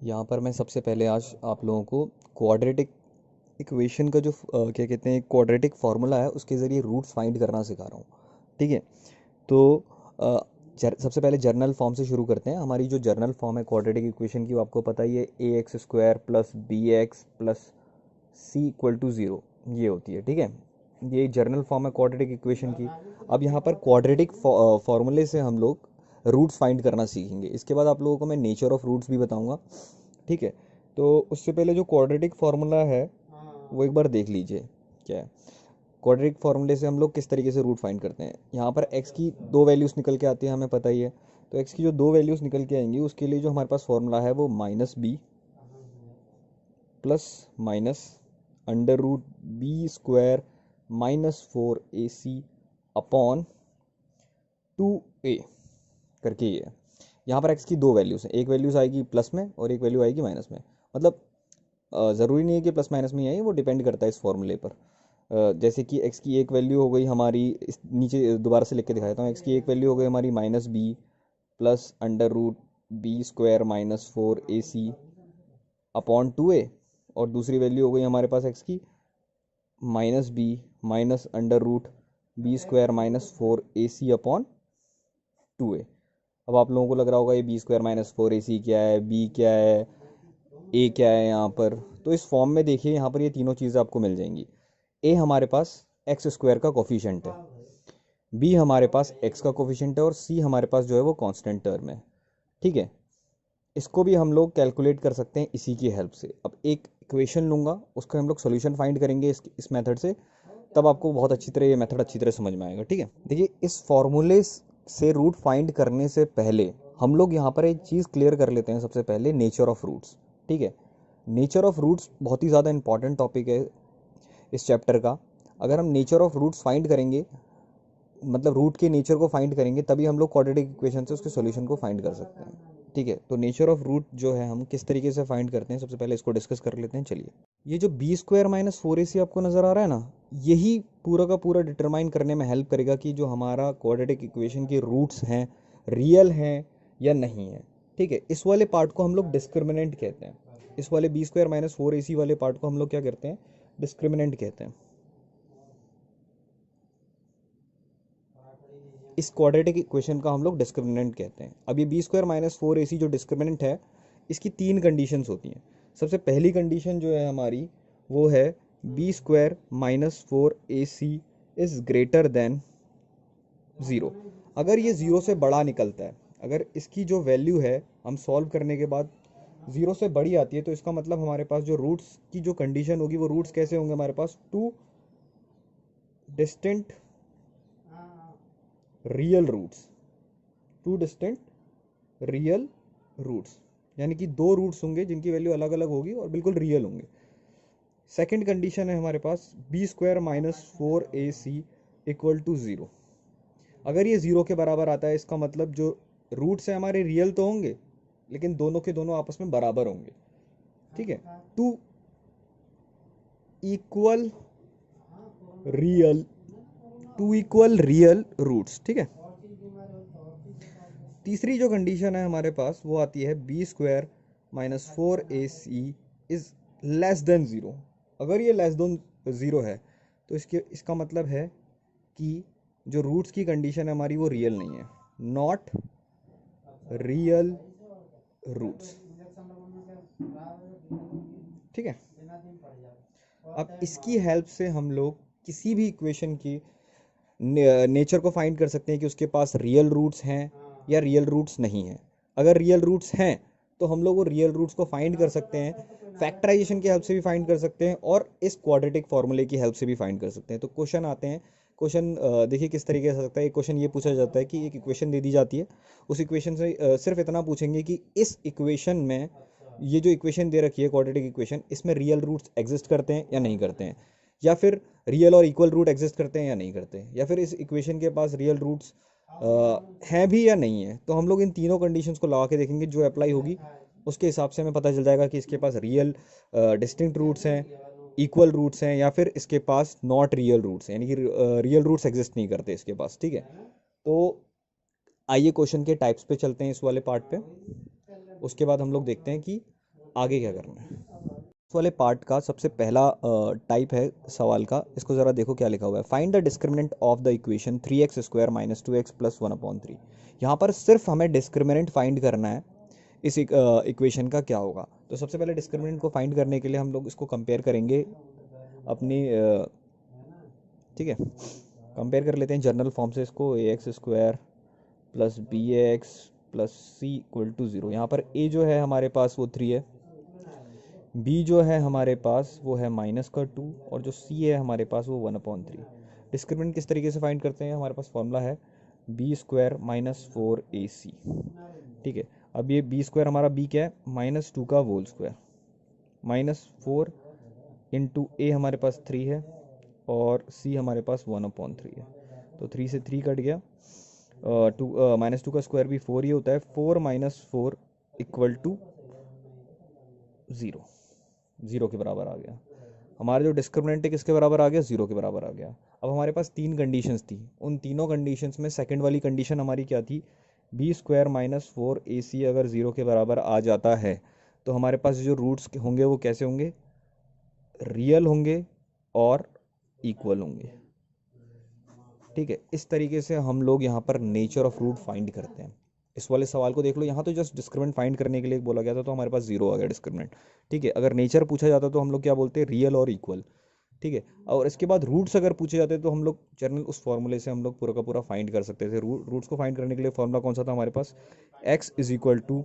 यहाँ पर मैं सबसे पहले आज आप लोगों को क्वाड्रेटिक इक्वेशन का जो क्या कहते हैं क्वाड्रेटिक फार्मूला है उसके ज़रिए रूट्स फाइंड करना सिखा रहा हूँ। ठीक है, तो अ, सबसे पहले जर्नल फॉर्म से शुरू करते हैं। हमारी जो जर्नल फॉर्म है क्वाड्रेटिक इक्वेशन की वो आपको पता ही है, A x square plus B x plus C equal to zero, ये होती है। ठीक है, ये जर्नल फॉर्म है क्वाड्रेटिक इक्वेशन की। अब यहाँ पर क्वाड्रेटिक फार्मूले से हम लोग रूट्स फाइंड करना सीखेंगे। इसके बाद आप लोगों को मैं नेचर ऑफ रूट्स भी बताऊंगा। ठीक है, तो उससे पहले जो क्वाड्रेटिक फार्मूला है वो एक बार देख लीजिए क्या है। क्वाड्रेटिक फार्मूले से हम लोग किस तरीके से रूट फाइंड करते हैं। यहाँ पर x की दो वैल्यूज़ निकल के आती है, हमें पता ही है। तो x की जो दो वैल्यूज़ निकल के आएंगी उसके लिए जो हमारे पास फार्मूला है वो -b plus minus under root B square -4ac upon 2a करके ये है। यहाँ पर x की दो वैल्यूज़ हैं, एक वैल्यूज़ आएगी प्लस में और एक वैल्यू आएगी माइनस में। मतलब ज़रूरी नहीं है कि प्लस माइनस में ही आए, वो डिपेंड करता है इस फॉर्मूले पर। जैसे कि x की एक वैल्यू हो गई हमारी, इस नीचे दोबारा से लिख के दिखा देता हूँ। x की एक वैल्यू हो गई हमारी -b plus under root B square -4ac upon 2a, और दूसरी वैल्यू हो गई हमारे पास x की -b minus under root B square -4ac upon 2a। अब आप लोगों को लग रहा होगा ये बी स्क्वायर -4ac क्या है, b क्या है, a क्या है यहाँ पर। तो इस फॉर्म में देखिए यहाँ पर ये तीनों चीज़ें आपको मिल जाएंगी। a हमारे पास एक्स स्क्वायर का कोफिशिएंट है, b हमारे पास x का कोफिशिएंट है और c हमारे पास जो है वो कांस्टेंट टर्म है। ठीक है, इसको भी हम लोग कैलकुलेट कर सकते हैं इसी की हेल्प से। अब एक इक्वेशन लूँगा, उसका हम लोग सोल्यूशन फाइंड करेंगे इस मेथड से, तब आपको बहुत अच्छी तरह ये मेथड अच्छी तरह समझ में आएगा। ठीक है, देखिए इस फॉर्मूले से रूट फाइंड करने से पहले हम लोग यहाँ पर एक चीज़ क्लियर कर लेते हैं। सबसे पहले नेचर ऑफ रूट्स। ठीक है, नेचर ऑफ रूट्स बहुत ही ज़्यादा इंपॉर्टेंट टॉपिक है इस चैप्टर का। अगर हम नेचर ऑफ रूट्स फाइंड करेंगे, मतलब रूट के नेचर को फाइंड करेंगे, तभी हम लोग क्वाड्रेटिक इक्वेशन से उसके सॉल्यूशन को फाइंड कर सकते हैं। ठीक है, तो नेचर ऑफ रूट जो है हम किस तरीके से फाइंड करते हैं, सबसे पहले इसको डिस्कस कर लेते हैं। चलिए, ये जो बी स्क्वायर -4ac आपको नज़र आ रहा है ना, यही पूरा का पूरा डिटरमाइन करने में हेल्प करेगा कि जो हमारा क्वाड्रेटिक इक्वेशन के रूट्स हैं रियल हैं या नहीं है। ठीक है, इस वाले पार्ट को हम लोग डिस्क्रिमिनेंट कहते हैं। इस वाले बी स्क्वायर -4ac वाले पार्ट को हम लोग क्या करते हैं, डिस्क्रिमिनेंट कहते हैं। इस क्वाड्रेटिक इक्वेशन का हम लोग डिस्क्रिमिनेंट कहते हैं। अब ये बी स्क्वायर -4ac जो डिस्क्रिमिनेंट है, इसकी तीन कंडीशंस होती हैं। सबसे पहली कंडीशन जो है हमारी वो है b square -4ac is greater than zero. अगर ये ज़ीरो से बड़ा निकलता है, अगर इसकी जो वैल्यू है हम सॉल्व करने के बाद ज़ीरो से बड़ी आती है, तो इसका मतलब हमारे पास जो रूट्स की जो कंडीशन होगी वो रूट्स कैसे होंगे हमारे पास, two distinct real roots, two distinct real roots, यानी कि दो रूट्स होंगे जिनकी वैल्यू अलग अलग होगी और बिल्कुल रियल होंगे। सेकंड कंडीशन है हमारे पास B square -4ac equal to zero. अगर ये ज़ीरो के बराबर आता है, इसका मतलब जो रूट्स हैं हमारे रियल तो होंगे, लेकिन दोनों के दोनों आपस में बराबर होंगे। ठीक है, two equal real, two equal real roots. ठीक है, तीसरी जो कंडीशन है हमारे पास वो आती है b square -4ac is less than zero. अगर ये लेस देन ज़ीरो है तो इसका मतलब है कि जो रूट्स की कंडीशन है हमारी वो रियल नहीं है, नॉट रियल रूट्स। ठीक है, अब इसकी हेल्प से हम लोग किसी भी इक्वेशन की नेचर को फाइंड कर सकते हैं कि उसके पास रियल रूट्स हैं या रियल रूट्स नहीं हैं। अगर रियल रूट्स हैं तो हम लोग वो रियल रूट्स को फाइंड कर सकते हैं, फैक्टराइजेशन की हेल्प से भी फाइंड कर सकते हैं और इस क्वाड्रेटिक फार्मूले की हेल्प से भी फाइंड कर सकते हैं। तो क्वेश्चन आते हैं, क्वेश्चन देखिए किस तरीके से सकता है। एक क्वेश्चन ये पूछा जाता है कि एक इक्वेशन दे दी जाती है, उस इक्वेशन से सिर्फ इतना पूछेंगे कि इस इक्वेशन में ये जो इक्वेशन दे रखी है क्वाड्रेटिक इक्वेशन, इसमें रियल रूट्स एग्जिस्ट करते हैं या नहीं करते हैं, या फिर रियल और इक्वल रूट एग्जिस्ट करते हैं या नहीं करते हैं, या फिर इस इक्वेशन के पास रियल रूट्स हैं भी या नहीं है। तो हम लोग इन तीनों कंडीशंस को लगा के देखेंगे, जो अप्लाई होगी उसके हिसाब से हमें पता चल जाएगा कि इसके पास रियल डिस्टिंक्ट रूट्स हैं, इक्वल रूट्स हैं, या फिर इसके पास नॉट रियल रूट्स हैं, यानी कि रियल रूट्स एग्जिस्ट नहीं करते इसके पास। ठीक है, तो आइए क्वेश्चन के टाइप्स पे चलते हैं इस वाले पार्ट पे। उसके बाद हम लोग देखते हैं कि आगे क्या करना है। इस वाले पार्ट का सबसे पहला टाइप है सवाल का, इसको ज़रा देखो क्या लिखा हुआ है। Find the discriminant of the equation 3x² minus 2x plus 1/3। यहाँ पर सिर्फ हमें डिस्क्रिमिनेंट फाइंड करना है, इस इक्वेशन का क्या होगा। तो सबसे पहले डिस्क्रिमिनेंट को फाइंड करने के लिए हम लोग इसको कंपेयर करेंगे अपनी, ठीक है, कंपेयर कर लेते हैं जनरल फॉर्म से इसको। ax² plus bx plus c equal to 0। यहाँ पर a जो है हमारे पास वो 3 है, b जो है हमारे पास वो है -2, और जो c है हमारे पास वो 1/3। डिस्क्रिमिनेंट किस तरीके से फाइंड करते हैं, हमारे पास फॉर्मूला है b² माइनस 4ac। ठीक है, अब ये b² हमारा b क्या है, -2 का होल स्क्वायर, -4 इंटू a हमारे पास 3 है और c हमारे पास 1/3 है। तो 3 से 3 कट गया, -2 का स्क्वायर भी 4 ही होता है। 4 माइनस 4 इक्वल टू 0, 0 के बराबर आ गया। हमारा जो डिस्क्रिमिनेंट है किसके बराबर आ गया, 0 के बराबर आ गया। अब हमारे पास 3 कंडीशंस थी, उन तीनों कंडीशंस में सेकंड वाली कंडीशन हमारी क्या थी, b² माइनस 4ac अगर 0 के बराबर आ जाता है तो हमारे पास जो रूट्स होंगे वो कैसे होंगे, रियल होंगे और इक्वल होंगे। ठीक है, इस तरीके से हम लोग यहाँ पर नेचर ऑफ रूट फाइंड करते हैं। इस वाले सवाल को देख लो, यहाँ तो जस्ट डिस्क्रिमिनेंट फाइंड करने के लिए बोला गया था, तो हमारे पास 0 आ गया डिस्क्रिमिनेंट। ठीक है, अगर नेचर पूछा जाता तो हम लोग क्या बोलते हैं, रियल और इक्वल। ठीक है, और इसके बाद रूट्स अगर पूछे जाते तो हम लोग जनरल उस फॉर्मूले से हम लोग पूरा का पूरा फाइंड कर सकते थे। रूट्स को फाइंड करने के लिए फॉर्मूला कौन सा था हमारे पास, x is equal to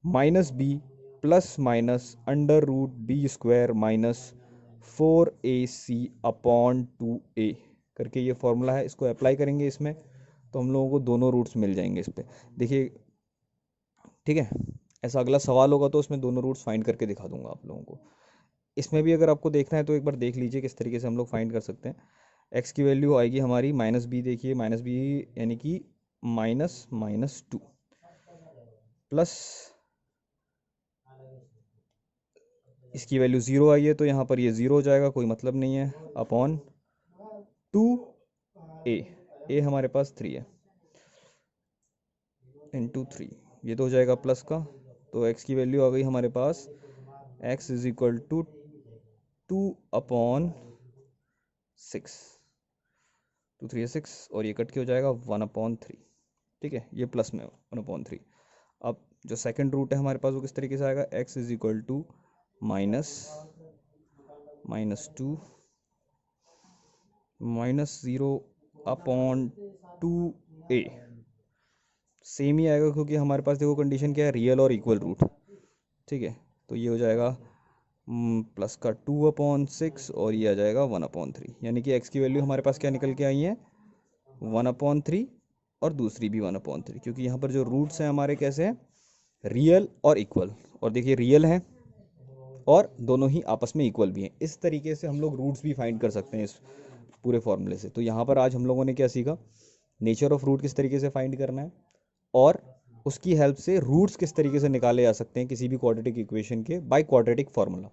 -b plus minus √b² minus 4ac upon 2a करके ये फॉर्मूला है। इसको अप्लाई करेंगे इसमें तो हम लोगों को दोनों रूट्स मिल जाएंगे इस पे, देखिए। ठीक है, ऐसा अगला सवाल होगा तो उसमें दोनों रूट्स फाइंड करके दिखा दूंगा आप लोगों को। इसमें भी अगर आपको देखना है तो एक बार देख लीजिए किस तरीके से हम लोग फाइंड कर सकते हैं। x की वैल्यू आएगी हमारी -b, देखिए -b यानी कि -2 प्लस इसकी वैल्यू 0 आई है तो यहाँ पर ये 0 हो जाएगा, कोई मतलब नहीं है, अपॉन 2a हमारे पास 3 है इंटू 3, ये तो हो जाएगा प्लस का। तो x की वैल्यू आ गई हमारे पास, x इज इक्वल टू 2/6, 2 3 6 और ये कट के हो जाएगा 1/3। ठीक है, ये प्लस में 1/3। अब जो सेकंड रूट है हमारे पास वो किस तरीके से आएगा, x is equal to -2 -0/2a। Same ही आएगा क्योंकि हमारे पास देखो कंडीशन क्या है, रियल और इक्वल रूट। ठीक है, तो ये हो जाएगा प्लस का 2/6 और ये आ जाएगा 1/3, यानी कि x की वैल्यू हमारे पास क्या निकल के आई है, 1/3 और दूसरी भी 1/3, क्योंकि यहाँ पर जो रूट्स हैं हमारे कैसे हैं, रियल और इक्वल। और देखिए रियल हैं और दोनों ही आपस में इक्वल भी हैं। इस तरीके से हम लोग रूट्स भी फाइंड कर सकते हैं इस पूरे फॉर्मूले से। तो यहाँ पर आज हम लोगों ने क्या सीखा, नेचर ऑफ रूट किस तरीके से फाइंड करना है और उसकी हेल्प से रूट्स किस तरीके से निकाले जा सकते हैं किसी भी क्वाड्रेटिक इक्वेशन के बाय क्वाड्रेटिक फार्मूला।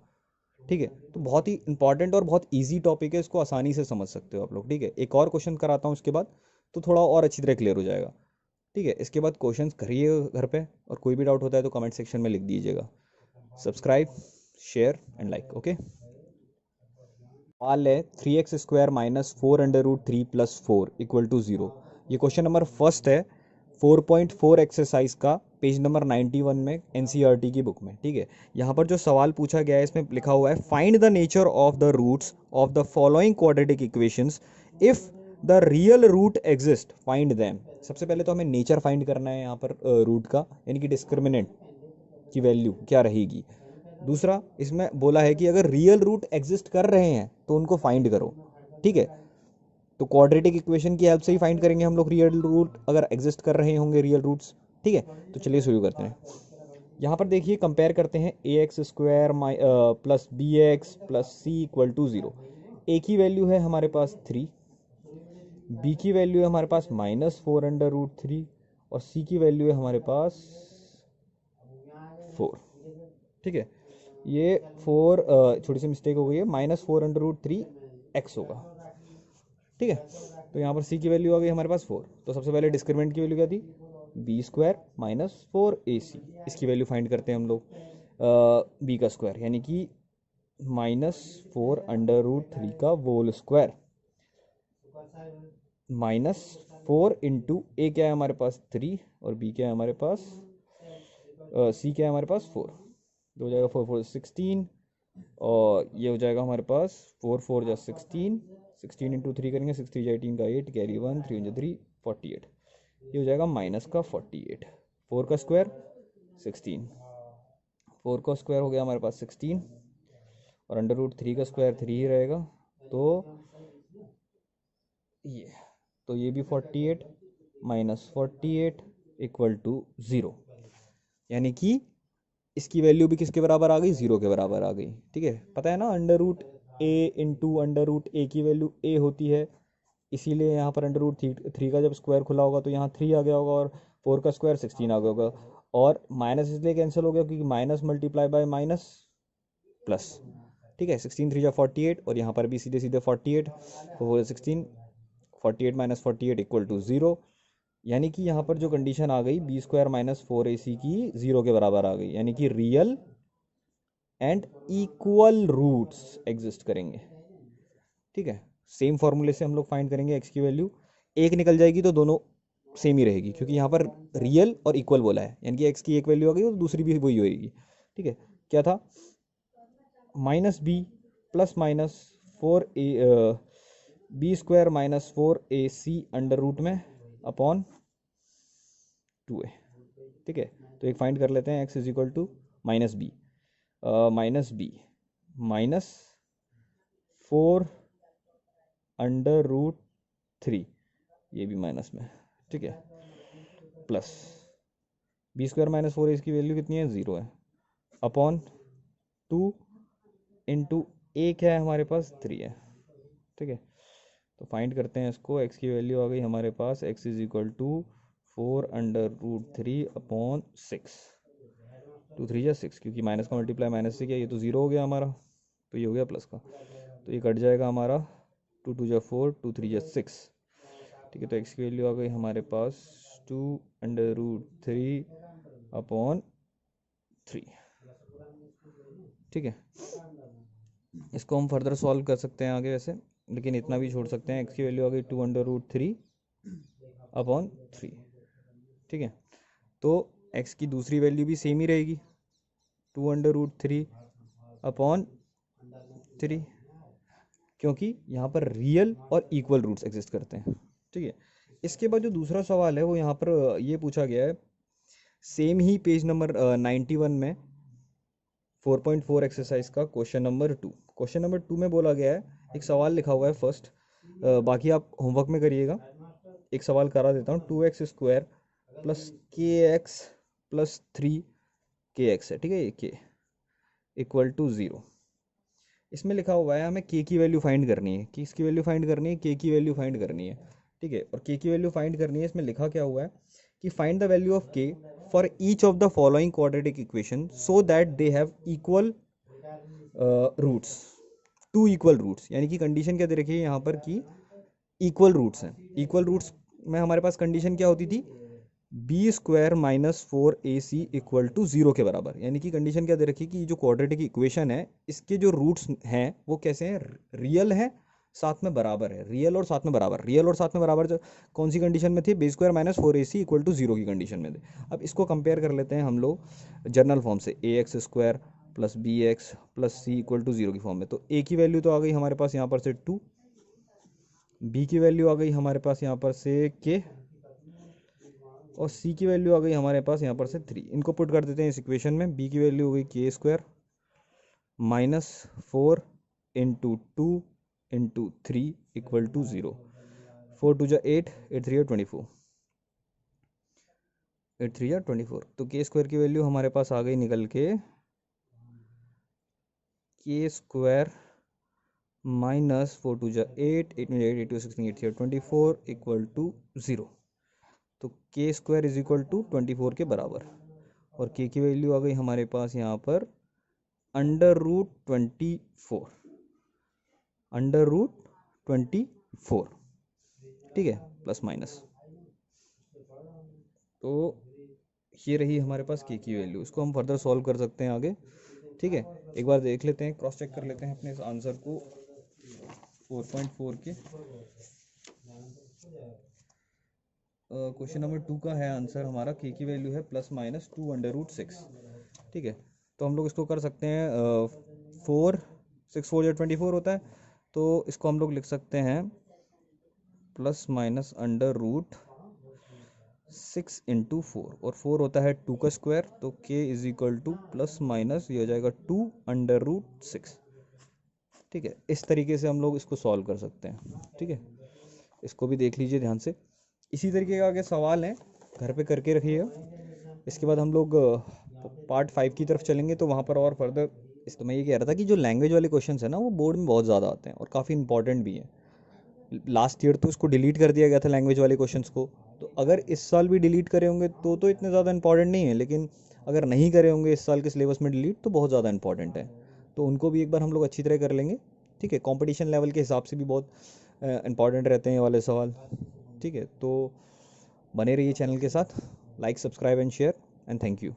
ठीक है, तो बहुत ही इंपॉर्टेंट और बहुत इजी टॉपिक है, इसको आसानी से समझ सकते हो आप लोग। ठीक है, एक और क्वेश्चन कराता हूँ इसके बाद तो थोड़ा और अच्छी तरह क्लियर हो जाएगा। ठीक है, इसके बाद क्वेश्चंस करिए घर पे, और कोई भी डाउट होता है तो कमेंट सेक्शन में लिख दीजिएगा। Subscribe, share and like. Okay, सवाल है 3x² minus 4√3 plus 4 equal to 0। ये क्वेश्चन नंबर फर्स्ट है 4.4 एक्सरसाइज का, पेज नंबर 91 में एनसीईआरटी की बुक में। ठीक है, यहाँ पर जो सवाल पूछा गया है इसमें लिखा हुआ है find the nature of the roots of the following quadratic equations if the real root exist find them. सबसे पहले तो हमें नेचर फाइंड करना है यहाँ पर रूट का, यानी कि डिस्क्रिमिनेंट की वैल्यू क्या रहेगी। दूसरा इसमें बोला है कि अगर रियल रूट एग्जिस्ट कर रहे हैं तो उनको फाइंड करो। ठीक है, तो क्वाड्रेटिक इक्वेशन की हेल्प से ही फाइंड करेंगे हम लोग रियल रूट अगर एग्जिस्ट कर रहे होंगे रियल रूट्स। ठीक है, तो चलिए शुरू करते हैं। यहाँ पर देखिए कंपेयर करते हैं ax² plus bx plus c equal to 0। a की वैल्यू है हमारे पास 3, b की वैल्यू है हमारे पास -4√3 और c की वैल्यू है हमारे पास 4। ठीक है, ये 4 छोटी सी मिस्टेक हो गई है, -4√3 x होगा। ठीक है, तो यहाँ पर c की वैल्यू आ गई हमारे पास 4। तो सबसे पहले डिस्क्रिमिनेंट की वैल्यू क्या थी, b² माइनस 4ac, इसकी वैल्यू फाइंड करते हैं हम लोग। बी का स्क्वायर, यानी कि -4√3 का होल स्क्वायर -4 ए क्या है हमारे पास 3 और बी क्या है हमारे पास सी क्या है हमारे पास 4, तो हो जाएगा 4 4 16 और ये हो जाएगा हमारे पास 4 4 जा 16, 16 × 3 करेंगे 6 3 जा 18 का 8 कैरी 1 3 × 3 48, ये हो जाएगा माइनस का 48, 4 का स्क्वायर 16, 4 का स्क्वायर हो गया हमारे पास 16 और √3 का स्क्वायर 3 ही रहेगा, ये तो ये भी 48 -48 = 0, यानी कि इसकी वैल्यू भी किसके बराबर आ गई, 0 के बराबर आ गई। ठीक है, पता है ना √a की वैल्यू a होती है, इसीलिए यहाँ पर √3 का जब स्क्वायर खुला होगा तो यहाँ 3 आ गया होगा और 4 का स्क्वायर 16 आ गया होगा, और माइनस इसलिए कैंसिल हो गया क्योंकि minus multiply by minus plus. ठीक है, 16 3 जा 48 और यहाँ पर भी सीधे सीधे 48, 4 16, 48 - 48 = 0, यानी कि यहाँ पर जो कंडीशन आ गई b² - 4ac की 0 के बराबर आ गई, यानी कि real and equal roots exist करेंगे। ठीक है, सेम फॉर्मूले से हम लोग फाइंड करेंगे x की वैल्यू, एक निकल जाएगी तो दोनों सेम ही रहेगी, क्योंकि यहाँ पर रियल और इक्वल बोला है, यानी कि x की एक वैल्यू आ गई तो दूसरी भी वही होएगी। ठीक है, क्या था -b ± 4a b² - 4ac under root में अपॉन 2a। ठीक है, तो एक फाइंड कर लेते हैं, x = -b -4√3, ये भी माइनस में। ठीक है, प्लस b² - 4 इसकी वैल्यू कितनी है, 0 है, अपॉन 2 × a क्या है हमारे पास 3 है। ठीक है, तो फाइंड करते हैं इसको, x की वैल्यू आ गई हमारे पास, x = 4√3/6, 2 3 जा 6, क्योंकि माइनस का मल्टीप्लाई माइनस से किया, ये तो 0 हो गया हमारा, तो ये हो गया प्लस का, तो ये कट जाएगा हमारा, 2 2 जा 4, 2 3 जा 6। ठीक है, तो x की वैल्यू आ गई हमारे पास 2√3/3। ठीक है, इसको हम फर्दर सॉल्व कर सकते हैं आगे वैसे, लेकिन इतना भी छोड़ सकते हैं, x की वैल्यू आ गई 2√3/3। ठीक है, तो x की दूसरी वैल्यू भी सेम ही रहेगी, 2√3/3, क्योंकि यहाँ पर रियल और इक्वल रूट्स एग्जिस्ट करते हैं। ठीक है, इसके बाद जो दूसरा सवाल है वो यहाँ पर ये पूछा गया है, सेम ही पेज नंबर 91 में 4.4 एक्सरसाइज का क्वेश्चन नंबर 2। क्वेश्चन नंबर 2 में बोला गया है, एक सवाल लिखा हुआ है फर्स्ट, बाकी आप होमवर्क में करिएगा, एक सवाल करा देता हूँ, 2x² + kx + 3kx है। ठीक है, ये k = 0। इसमें लिखा हुआ है हमें k की वैल्यू फाइंड करनी है, कि इसकी वैल्यू फाइंड करनी है, k की वैल्यू फाइंड करनी है। ठीक है, और k की वैल्यू फाइंड करनी है, इसमें लिखा क्या हुआ है कि find the value of k for each of the following quadratic equation so that they have equal roots, 2 equal roots, यानी कि कंडीशन क्या दे रखी है यहाँ पर कि इक्वल रूट्स हैं। इक्वल रूट्स में हमारे पास कंडीशन क्या होती थी, b² - 4ac = 0 के बराबर, यानी कि कंडीशन क्या दे रखी है कि जो क्वाड्रेटिक इक्वेशन है इसके जो रूट्स हैं वो कैसे हैं, रियल है, साथ में बराबर है, रियल और साथ में बराबर, रियल और साथ में बराबर जो कौन सी कंडीशन में थी, b² - 4ac = 0 की कंडीशन में थे। अब इसको कंपेयर कर लेते हैं हम लोग जनरल फॉर्म से, ax² + bx + c = 0 की फॉर्म में, तो a की वैल्यू तो आ गई हमारे पास यहाँ पर से 2, b की वैल्यू आ गई हमारे पास यहाँ पर से k, और c की वैल्यू आ गई हमारे पास यहाँ पर से 3। इनको पुट कर देते हैं इस इक्वेशन में, b की वैल्यू हो गई k² - 4 × 2 × 3 = 0, 4 2 जा 8, 8 3 जा 24, 8 3 जा 24, तो k² की वैल्यू हमारे पास आ गई निकल के k² - 4 2 जा 8, 8 में 8 8 2 16, 8 3 जा 24 = 0, तो k² = 24 के बराबर, और k की वैल्यू आ गई हमारे पास यहाँ पर √24, √24। ठीक है, प्लस माइनस, तो ये रही हमारे पास के की वैल्यू, इसको हम फर्दर सॉल्व कर सकते हैं आगे। ठीक है, एक बार देख लेते हैं, क्रॉस चेक कर लेते हैं अपने इस आंसर को 4.4 के। क्वेश्चन नंबर 2 का है आंसर हमारा, के की वैल्यू है +-2√6। ठीक है, तो हम लोग इसको कर सकते हैं 4 6 4 24 होता है, तो इसको हम लोग लिख सकते हैं +-√6 × 4, और 4 होता है 2 का स्क्वायर, तो k +- ये हो जाएगा 2√6। ठीक है, इस तरीके से हम लोग इसको सॉल्व कर सकते हैं। ठीक है, इसको भी देख लीजिए ध्यान से। इसी तरीके का आगे सवाल है, घर पे करके रखिएगा। इसके बाद हम लोग पार्ट 5 की तरफ चलेंगे, तो वहाँ पर और फर्दर इस तो मैं ये कह रहा था कि जो लैंग्वेज वाले क्वेश्चंस है ना, वो बोर्ड में बहुत ज़्यादा आते हैं और काफ़ी इंपॉर्टेंट भी हैं। लास्ट ईयर तो इसको डिलीट कर दिया गया था लैंग्वेज वाले क्वेश्चंस को, तो अगर इस साल भी डिलीट करे होंगे तो इतने ज़्यादा इंपॉर्टेंट नहीं है, लेकिन अगर नहीं करे होंगे इस साल के सिलेबस में डिलीट, तो बहुत ज़्यादा इंपॉर्टेंट है, तो उनको भी एक बार हम लोग अच्छी तरह कर लेंगे। ठीक है, कंपटीशन लेवल के हिसाब से भी बहुत इंपॉर्टेंट रहते हैं ये वाले सवाल। ठीक है, तो बने रहिए चैनल के साथ, like subscribe and share, and thank you.